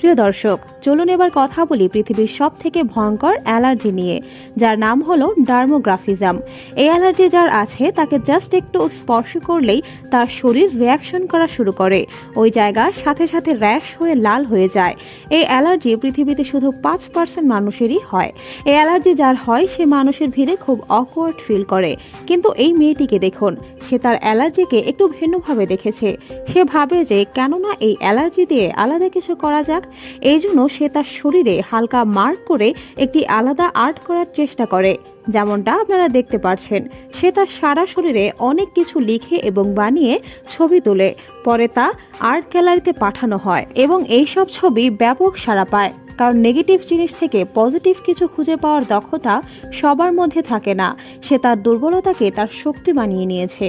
প্রিয় দর্শক, চলুন এবার কথা বলি পৃথিবীর সবথেকে ভয়ঙ্কর অ্যালার্জি নিয়ে, যার নাম হলো ডার্মোগ্রাফিজম। এই অ্যালার্জি যার আছে তাকে জাস্ট একটু স্পর্শ করলেই তার শরীর রিয়াকশন করা শুরু করে, ওই জায়গা সাথে সাথে র্যাশ হয়ে লাল হয়ে যায়। এই অ্যালার্জি পৃথিবীতে শুধু 5% মানুষেরই হয়। এই অ্যালার্জি যার হয় সে মানুষের ভিড়ে খুব অকওয়ার্ড ফিল করে, কিন্তু এই মেয়েটিকে দেখুন, সে তার অ্যালার্জিকে একটু ভিন্নভাবে দেখেছে। সে ভাবে যে কেননা এই অ্যালার্জি দিয়ে আলাদা কিছু করা যাক, এই জন্য সে তার শরীরে হালকা মার্ক করে একটি আলাদা আর্ট করার চেষ্টা করে। যেমনটা আপনারা দেখতে পাচ্ছেন, সে তার সারা শরীরে অনেক কিছু লিখে এবং বানিয়ে ছবি তোলে, পরে তা আর্ট গ্যালারিতে পাঠানো হয় এবং এই সব ছবি ব্যাপক সাড়া পায়। কারণ নেগেটিভ জিনিস থেকে পজিটিভ কিছু খুঁজে পাওয়ার দক্ষতা সবার মধ্যে থাকে না। সে তার দুর্বলতাকে তার শক্তি বানিয়ে নিয়েছে।